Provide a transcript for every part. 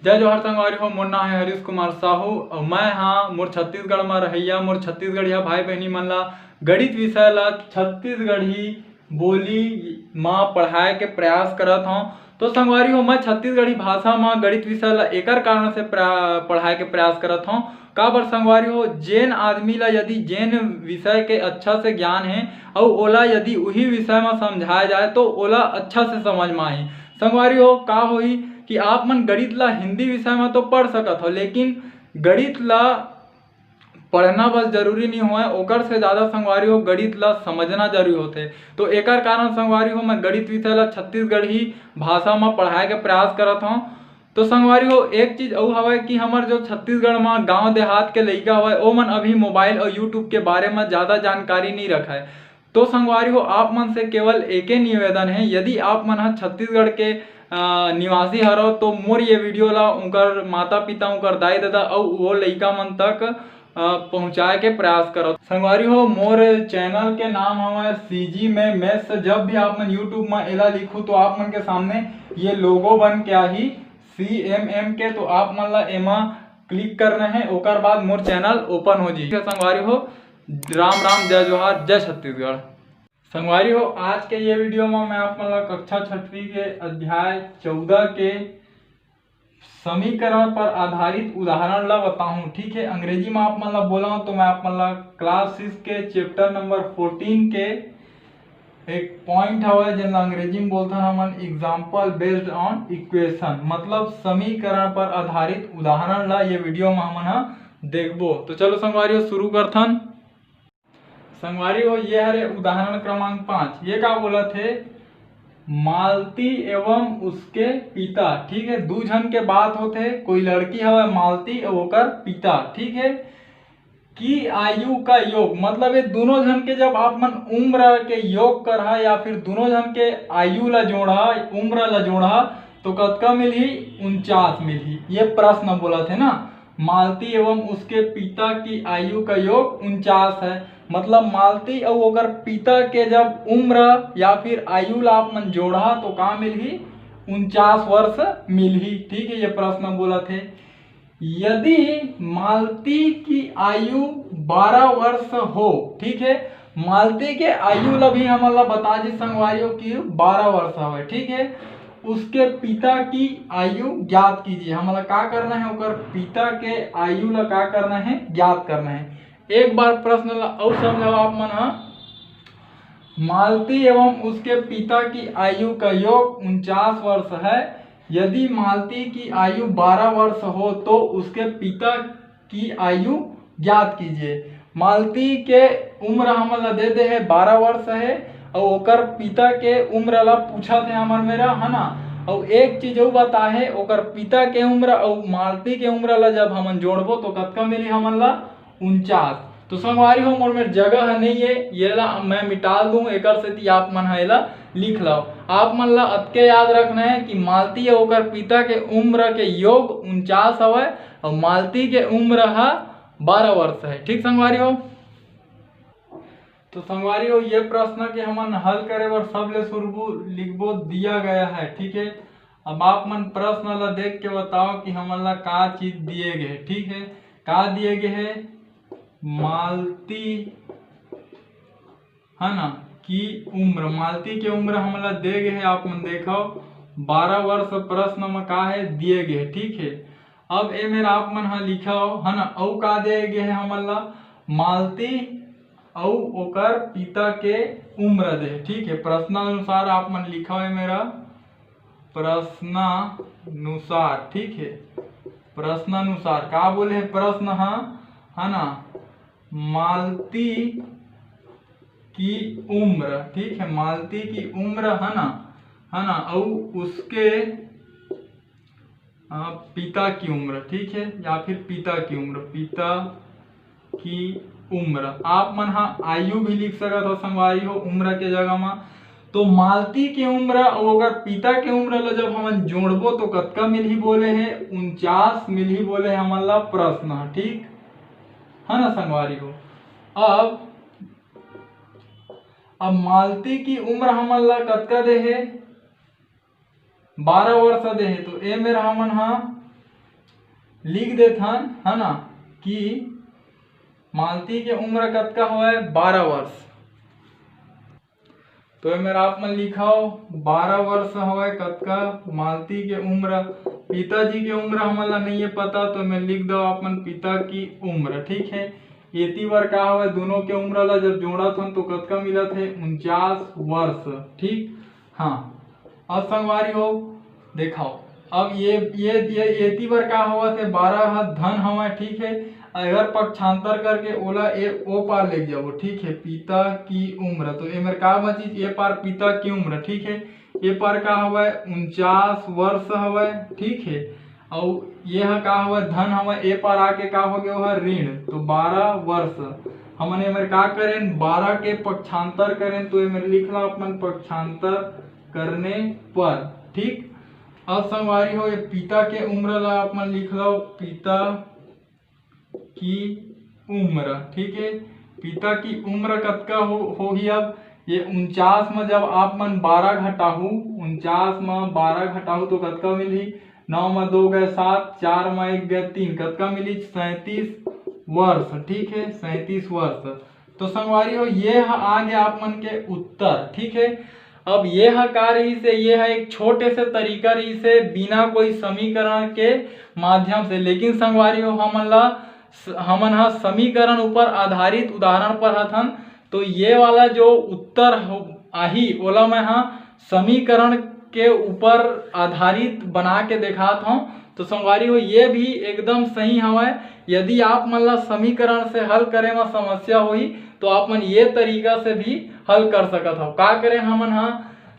जय जोहार संगवारी हो। मोर नाम है हरीश कुमार साहू और मैं हाँ मोर छत्तीसगढ़ में रहिया मोर छत्तीसगढ़िया भाई बहनी मन ला गणित विषय ला छत्तीसगढ़ी बोली माँ पढ़ाए के प्रयास करत हूँ। तो संगवारी हो मैं छत्तीसगढ़ी भाषा में गणित विषय ला एकर कारण से पढ़ाए के प्रयास करत हूँ। का बर संगवारी हो जेन आदमी ला यदि जेन विषय के अच्छा से ज्ञान है और ओला यदि वही विषय में समझाया जाए तो ओला अच्छा से समझ में आही। संगवारी हो का होई कि आप मन गणित ला हिंदी विषय में तो पढ़ सकत हो, लेकिन गणित ला पढ़ना बस जरूरी नहीं हुआ ओकर से ज़्यादा संगवारी हो गणित ला समझना जरूरी होते। तो एकर कारण संगवारी हो मैं गणित विषय ला छत्तीसगढ़ी भाषा में पढ़ाए के प्रयास करत हूँ। तो संगवारी हो एक चीज और हवा कि हमार जो छत्तीसगढ़ में गांव देहात के लइका हवा ओ मन अभी मोबाइल और यूट्यूब के बारे में ज़्यादा जानकारी नहीं रखा है। तो संगवारी हो आप मन से केवल एक ही निवेदन है, यदि आप मन छत्तीसगढ़ के निवासी हरो तो मोर ये वीडियो ला उनकर माता पिता उनकर दाई दादा और वो लइका मन तक पहुँचाए के प्रयास करो। संगवारी हो मोर चैनल के नाम हमारे सीजी में मैथ्स। जब भी आप मन यूट्यूब में एला लिखू तो आप मन के सामने ये लोगो बन के आही CMM के, तो आप मन ला एमा क्लिक करना है ओकर बाद मोर चैनल ओपन हो जी। संगवारी हो राम राम जय जोहार जय छत्तीसगढ़। संगवारी हो आज के ये वीडियो में मैं आप मन ला कक्षा 6वीं के अध्याय 14 के समीकरण पर आधारित उदाहरण ला बताऊं। ठीक है, अंग्रेजी में आप मन ला बोला हूं तो मैं आप मन ला क्लास 6 के चैप्टर नंबर 14 के एक पॉइंट हवा जिन अंग्रेजी में बोलते हैं हमन एग्जाम्पल बेस्ड ऑन इक्वेशन, मतलब समीकरण पर आधारित उदाहरण ला ये वीडियो में हमन देखबो। तो चलो संगवारी हो शुरू करथन। संगवारी हो ये हरे उदाहरण क्रमांक 5। ये का बोला थे मालती एवं उसके पिता। ठीक है, दो जन के बात होते, कोई लड़की हवा मालती और ओकर पिता। ठीक है, की आयु का योग, मतलब ये दोनों जन के जब आप मन उम्र के योग करहा या फिर दोनों जन के आयु ला जोड़ा उम्र ला जोड़ा तो कतका मिलही 49 मिलही। ये प्रश्न बोला थे ना, मालती एवं उसके पिता की आयु का योग 49 है, मतलब मालती और ओकर पिता के जब उम्र या फिर आयु ला आप मन जोड़ा तो का मिलही 49 वर्ष मिलही। ठीक है, ये प्रश्न बोला थे यदि मालती की आयु 12 वर्ष हो। ठीक है, मालती के आयु ला भी हम बता दी संगवारियों की 12 वर्ष है। ठीक है, उसके पिता की आयु ज्ञात कीजिए। हमारा क्या करना है, ओकर पिता के आयु ला क्या करना है, ज्ञात करना है। एक बार प्रश्न ला और समझाओ आप मन। मालती एवं उसके पिता की आयु का योग 49 वर्ष है। यदि मालती की आयु 12 वर्ष हो तो उसके पिता की आयु ज्ञात कीजिए। मालती के उम्र हमला दे दे है 12 वर्ष है और ओकर पिता के उम्र ला पूछा थे हमर मेरा है ना। और एक चीज और बता है, ओकर पिता के उम्र और मालती के उम्र ला जब हमन जोड़बो तो कतका मिली हमन ला 49। तो संगवारी हो मोर में जगह नहीं है, ये ला मैं मिटा दूं एकर से आप मन हेला लिख लो। आप मन ला अतके याद रखना है कि मालती और ओकर पिता के उम्र के योग 49 हवे और मालती के उम्र है 12 वर्ष है। ठीक संगवारी हो। तो संगवारी हो ये प्रश्न के हमन हल करे बर सबले शुरू लिखबो दिया गया है। ठीक है, अब आप मन प्रश्न ला देख के बताओ कि हमन ला का चीज दिए गए। ठीक है, का दिए गए है, मालती है ना की उम्र, मालती के उम्र हमला दे गए है। आप मन देखो 12 वर्ष प्रश्न में का है दिए गए। ठीक है, अब ए मेरा आप मन लिखा है ना औ का दे गए है हमला मालती और ओकर पिता के उम्र दे। ठीक है, प्रश्नानुसार आप मन लिखा है मेरा प्रश्नानुसार। ठीक है, प्रश्नानुसार का बोले है प्रश्न है ना मालती की उम्र। ठीक है, मालती की उम्र है ना और उसके पिता की उम्र। ठीक है, या फिर पिता की उम्र, पिता की उम्र। आप मन आयु भी लिख सकते हो संगवारी हो उम्र के जगह में। तो मालती की उम्र और अगर पिता के उम्र ला जब हम जोड़बो तो कतका मिलही बोले है 49 मिलही बोले हमन ला प्रश्न। ठीक है ना संगवारी हो। अब मालती की उम्र हमन ला कतका दे है 12 वर्ष दे है, तो ए मेरा हमन लिख देथन है ना कि मालती के उम्र कतका हवय 12 वर्ष। तो ये मेरा आप मन लिखाओ 12 वर्ष हवय कतका मालती के उम्र। पिताजी के उम्र हमन ला नहीं है पता, तो मैं लिख दो आप मन पिता की उम्र। ठीक है, एती बार का हवय दोनों के उम्र ला जब जोड़त हन तो कतका मिलत है 49 वर्ष। ठीक, हाँ। अब संगवारी हो देखाओ, अब ये एती बार का हवा थे 12 धन हवा। ठीक है, अगर पक्षांतर करके ओला ओ पार ले जाओ। ठीक है, पिता की उम्र, तो ये मेरे का बची ए पार पिता की उम्र। ठीक है, ए पार का हवा 49 वर्ष हवा। ठीक है, और ये का हवा धन हवा, ए पार आके का हो गया है ऋण, तो 12 वर्ष। हमने मेरे का करें 12 के पक्षांतर करें, तो ये मेरे लिखना अपन पक्षांतर करने पर। ठीक, अब संगवारी हो ये पिता के उम्र ला अपन लिख लो पिता की उम्र। ठीक है, पिता की उम्र कतका हो ही। अब ये 49 में जब आप मन 12 घटाहू, 49 में 12 घटाहू तो कतका मिली 9 में 2 गए 7, 4 में 1 गए 3, कतका मिली 37 वर्ष। ठीक है, 37 वर्ष। तो संगवारी हो ये आ गया आप मन के उत्तर। ठीक है, अब ये कार्य ही से ये है एक छोटे से तरीका रही से बिना कोई समीकरण के माध्यम से। लेकिन संगवारी हो हमन हा समीकरण ऊपर आधारित उदाहरण पर हथन, तो ये वाला जो उत्तर आही ओला मैं हाँ समीकरण के ऊपर आधारित बना के दिखात हूँ। तो संगवारी हो ये भी एकदम सही हवय। यदि आप मन ला समीकरण से हल करे में समस्या होई तो आप मन ये तरीका से भी हल कर सकत हो। का करें हमन हाँ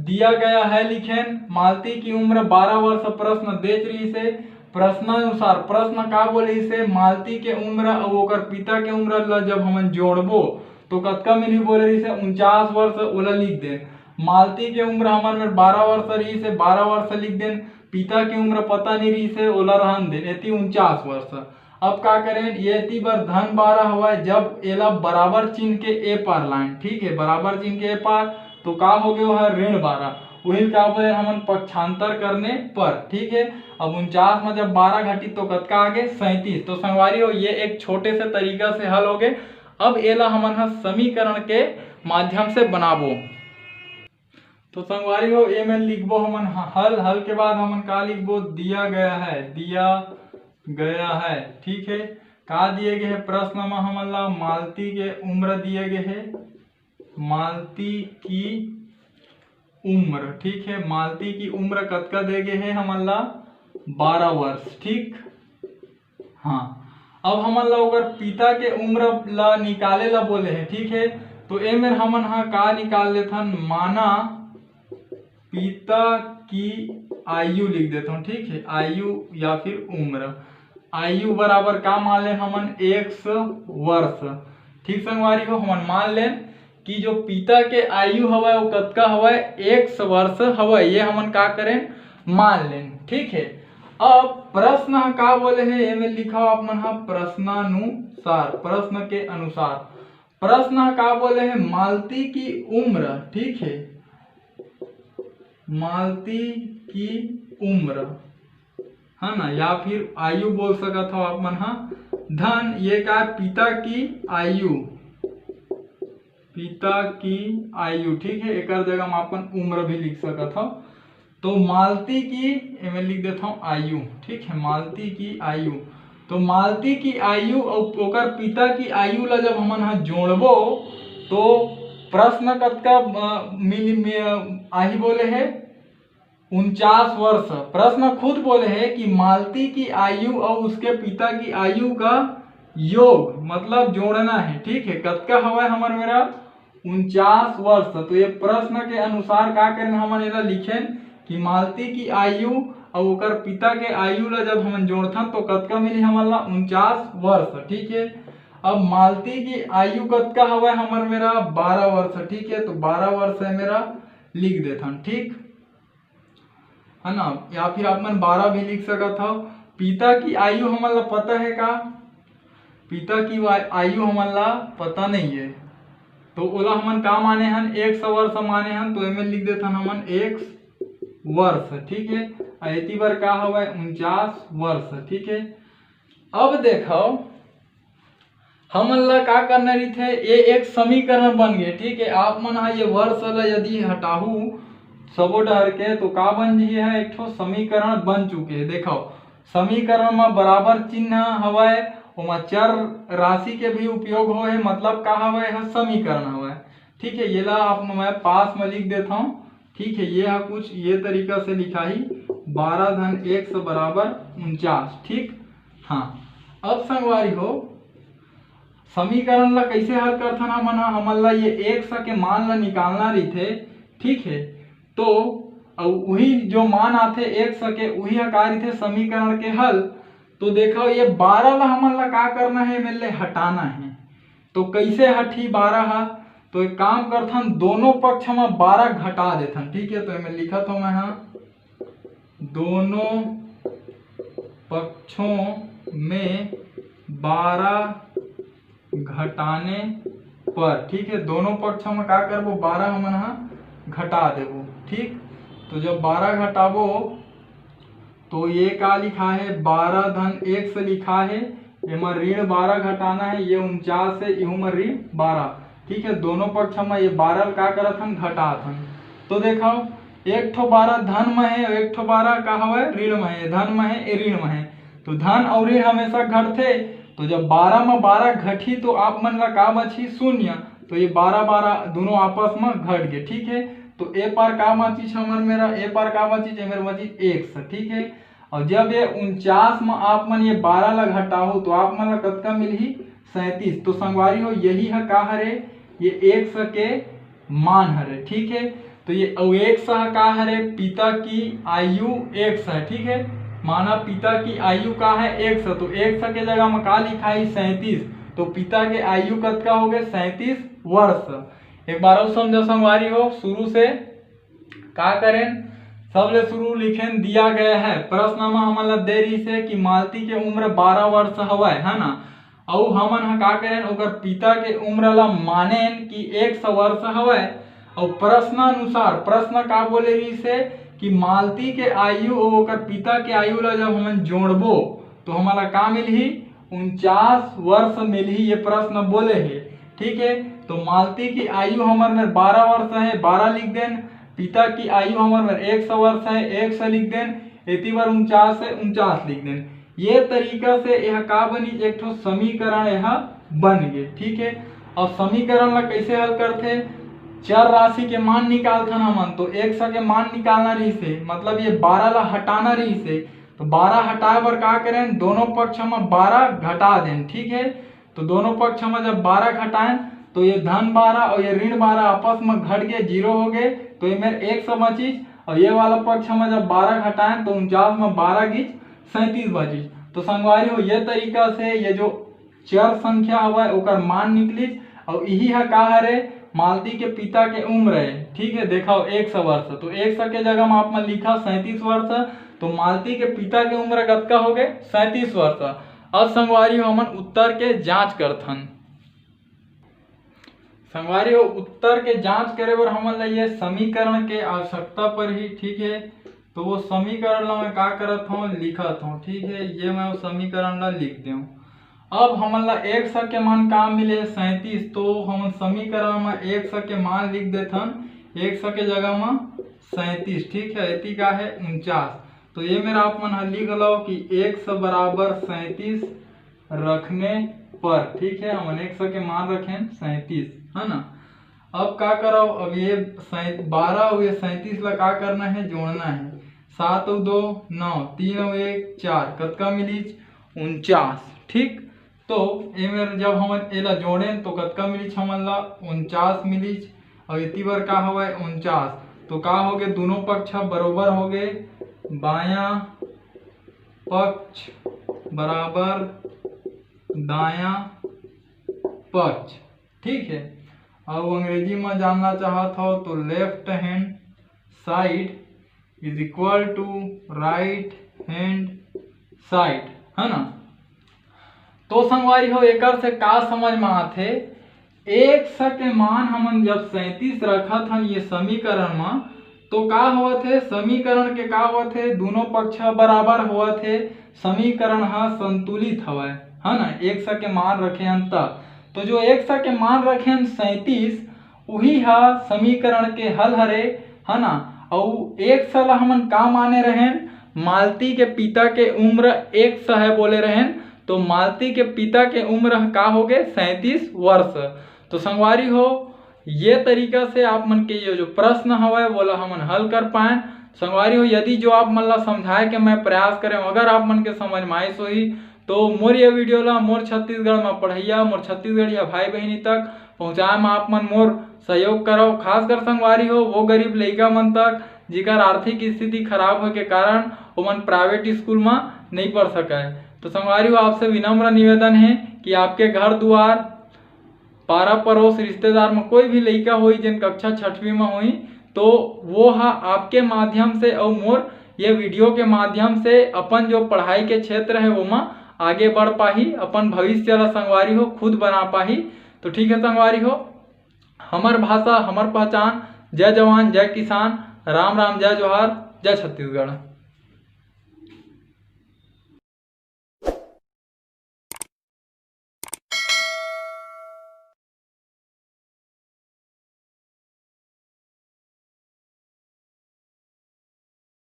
दिया गया है लिखेन मालती की उम्र 12 वर्ष, प्रश्न देख रही से प्रश्नानुसार प्रश्न का बोले से मालती के उम्र और ओकर पिता के उम्र ला जब हमन जोड़बो तो कतका मिली बोले रही से 49 वर्ष, ओला लिख दे। मालती के उम्र हमन में 12 वर्ष रही से 12 वर्ष लिख देन, पिता की उम्र पता नहीं रही से ओला रहन दे एती 49 वर्ष। अब का करें ये एती बार धन 12 हवा, जब एला बराबर चिन्ह के ए पार लाइन। ठीक है, बराबर चिन्ह के ए पार तो का हो गया है ऋण 12, वही क्या बोले हमन पक्षांतर करने पर। ठीक है, अब 49 में जब 12 घटी तो कतका आगे 37। तो संगवारी हो ये एक छोटे से तरीका से हल हो गए। अब एला हमन समीकरण के माध्यम से बनाबो। तो संगवारी हो ए में लिखबो हमन हल के बाद हमन का लिखबो दिया गया है। ठीक है, का दिए गए है प्रश्न में हमन ला मालती के उम्र दिए गए है, मालती की उम्र। ठीक है, मालती की उम्र कतका दे गए है हमन ला 12 वर्ष। ठीक, हाँ। अब हमन ला अगर पिता के उम्र ला निकाले ला बोले है। ठीक है, तो ए में हमन का निकाल लेथन माना पिता की आयु लिख देता हूँ। ठीक है, आयु या फिर उम्र, आयु बराबर का मान ले हमन 100 वर्ष। ठीक संगवारी हो हमन मान लें कि जो पिता के आयु हवा वो कतका हवा 100 वर्ष हवा, ये हमन का करें मान लें। ठीक है, अब प्रश्न का बोले है ये में लिखा आप मन प्रश्नानुसार, प्रश्न के अनुसार। प्रश्न का बोले है मालती की उम्र। ठीक है, मालती की उम्र है ना, या फिर आयु बोल सकत हो आप मन धन ये का पिता की आयु, पिता की आयु। ठीक है, एक जगह में अपन उम्र भी लिख सकत हो। तो मालती की मैं लिख देता हूँ आयु। ठीक है, मालती की आयु, तो मालती की आयु और ओकर पिता की आयु ला जब हमन जोड़बो तो प्रश्न कतका आही बोले है 49 वर्ष। प्रश्न खुद बोले है कि मालती की आयु और उसके पिता की आयु का योग मतलब जोड़ना है। ठीक है, कतका हवा हमार मेरा 49 वर्ष। तो ये प्रश्न के अनुसार का करें हमन एला लिखें कि मालती की आयु और ओकर पिता के आयु ला जब हम जोड़थन तो कतका मिली हमन ला 49 वर्ष। ठीक है, अब मालती की आयु कतका हवा हमर मेरा 12 वर्ष। ठीक है, तो 12 वर्ष है मेरा लिख देथन। ठीक है ना, या फिर आप मन 12 भी लिख सकत हो। पिता की आयु हमन ला पता है का, पिता की आयु हमन ला पता नहीं है, तो ओला हमन का माने हन 100 वर्ष माने हन, तो एमे लिख देथन हमन 1 वर्ष। ठीक है, एती बार का हवा 49 वर्ष। ठीक है, अब देखो हमन ला का करना रही थे, ये एक समीकरण बन गए। ठीक है, आप मन ये वर्ष ला यदि हटाहू सबो डर के तो का बन जी है, एक ठो समीकरण बन चुके। देखो समीकरण में बराबर चिन्ह हवाए, ओमा चर राशि के भी उपयोग हो है, मतलब का हवाए है समीकरण हवाए। ठीक है, ये ला आप मैं पास में लिख देता हूँ। ठीक है, ये कुछ ये तरीका से लिखा ही 12 धन 1 बराबर 49। ठीक, हाँ। अब संगवारी हो समीकरण ला कैसे हल करथन हमन ला ये 1 के मान ला निकालना रही थे। ठीक है, तो वही जो मान आथे 1 के वही का रही थे समीकरण के हल। तो देखो ये 12 ला हमन ला का करना है, मेरे लिए हटाना है। तो कैसे हटी 12? तो एक काम करथन, दोनों पक्ष में 12 घटा देथन। ठीक है, तो मैं लिखत हूँ मैं दोनों पक्षों में 12 घटाने पर। ठीक है, दोनों पक्षों में का करबो 12 हमन घटा देबो। ठीक, तो जब 12 घटाबो तो ये का लिखा है 12 धन 1 से लिखा है, एमा ऋण 12 घटाना है, ये 49 है, इहू में ऋण 12। ठीक है, दोनों पक्ष में ये 12 का करत हन घटात हन। तो देखो एक ठो 12 धन में है और एक ठो 12 का हवे ऋण में है, धन में है ऋण में है। तो धन और ऋण हमेशा घटते, तो जब 12 में 12 घटी तो आप मन ला का बची शून्य। तो ये 12 12 दोनों आपस में घट गए। ठीक है, तो ए पार का बची हमर मेरा ए पार का बची मेरा बची 1। ठीक है, और जब ये 49 में आप मन ये 12 ला घटाओ तो आप मन ला कतका मिलही 37। तो संगवारी हो यही है का हरे, ये 1 के मान हरे। ठीक है, तो ये 1 का हरे, पिता की आयु 1 है। ठीक है, माना पिता की आयु का है 100, तो 100 के जगह में का लिखा है 37। तो पिता के आयु कतका हो गए 37 वर्ष। एक बार और समझो संगवारी हो, शुरू से का करें, सबले शुरू लिखें दिया गया है प्रश्न में हमन ला दे रही से कि मालती के उम्र 12 वर्ष हवाए, है ना। और हमन का करें ओकर पिता के उम्र ला मानेन कि 100 वर्ष हवाए। और प्रश्नानुसार प्रश्न का बोले रही से कि मालती के आयु और ओकर पिता के आयु ला जब हमन जोड़बो तो हमारा का मिलही 49 वर्ष मिलही, ये प्रश्न बोले है। ठीक है, तो मालती की आयु हमारे में 12 वर्ष है, 12 लिख देन। पिता की आयु हमारे में 100 वर्ष है, 100 लिख देन। इतनी बार 49 है, 49 लिख देन। ये तरीका से यह का बनी, एक ठो समीकरण यह बन गए। ठीक है, और समीकरण ला कैसे हल करते, चर राशि के मान निकालथन हमन। तो 100 के मान निकालना रही से, मतलब ये 12 ला हटाना रही से, तो 12 हटाए बर का करें, दोनों पक्ष में 12 घटा दें। ठीक है, तो दोनों पक्ष में जब 12 घटाएं तो ये धन 12 और ये ऋण 12 आपस में घट गए, 0 हो गए। तो ये मेरे 100 बची, और ये वाला पक्ष में जब 12 घटाएं तो 49 में 12 गीच 37 बची। तो संगवारी हो ये तरीका से ये जो चर संख्या हुआ है ओकर मान निकली। और यही है का हरे, मालती के पिता के उम्र है। ठीक है, देखो 100 वर्ष, तो 100 के जगह में आप लिखा 37 वर्ष। तो मालती के पिता के उम्र कतका हो गए 37 वर्ष। अब संगवारी हो हमन उत्तर के जांच करथन। संगवारी हो उत्तर के जांच करे बर हमन ला ये समीकरण के आवश्यकता पर ही। ठीक है, तो वो समीकरण ला मैं का करत हूँ, लिखत हूँ। ठीक है, ये मैं वो समीकरण ला लिख दूँ। अब हमन ला 100 के मान का मिले 37, तो हम समीकरण में 100 के मान लिख देथन, 100 के जगह में 37। ठीक है, इति का है 49। तो ये मेरा आप मन लिख लो कि 100 बराबर 37 रखने पर। ठीक है, हम 100 के मान रखें 37, है ना। अब का करो, अब ये 12 और ये 37 ला का करना है, जोड़ना है। 7 और 2 9, 3 और 1 4, कतका मिली 49। ठीक, तो ये मेरे जब हम एला जोड़ें तो कतका मिली हमन ला 49 मिली। और इतनी बार का हवा 49, तो का हो गए दोनों पक्ष बरोबर हो गए, बाया पक्ष बराबर दाया पक्ष। ठीक है, अब अंग्रेजी में जानना चाहत हो तो left hand side is equal to right hand side, है ना। तो संगवारी हो एकर से का समझ में आथे, 100 के मान हमन जब 37 रखत हन ये समीकरण में, तो का हुआ थे समीकरण के का हुआ थे दोनों पक्ष बराबर हुआ थे, समीकरण हा संतुलित हवा है ना। एक सा के मान रखे हन तो जो एक सा के मान रखे हन 37 वही हा समीकरण के हल हरे है ना। और एक साल हमन का माने रहें मालती के पिता के उम्र 100 है बोले रहें, तो मालती के पिता के उम्र का हो गए 37 वर्ष। तो संगवारी हो ये तरीका से आप मन के ये जो प्रश्न हवा बोला हमन हल कर पाए। संगवारी हो यदि जो आप मन ला समझाए के मैं प्रयास करें अगर आप मन के समझ में आइस होही तो मोर ये वीडियो ला मोर छत्तीसगढ़ में पढ़ैया मोर छत्तीसगढ़िया भाई बहनी तक पहुँचाए में आप मन मोर सहयोग करो। खासकर संगवारी हो वो गरीब लइका मन तक जिकर आर्थिक स्थिति खराब हो के कारण ओमन प्राइवेट स्कूल में नहीं पढ़ सके। तो संगवारी हो आपसे विनम्र निवेदन है कि आपके घर द्वार पारा पड़ोस रिश्तेदार में कोई भी लइका हुई जिन कक्षा 6वीं में हुई तो वो हा आपके माध्यम से और मोर ये वीडियो के माध्यम से अपन जो पढ़ाई के क्षेत्र है वो में आगे बढ़ पाही, अपन भविष्य ला संगवारी हो खुद बना पाही। तो ठीक है संगवारी हो, हमर भाषा हमर पहचान। जय जवान जय किसान, राम राम जय जोहार, जय छत्तीसगढ़।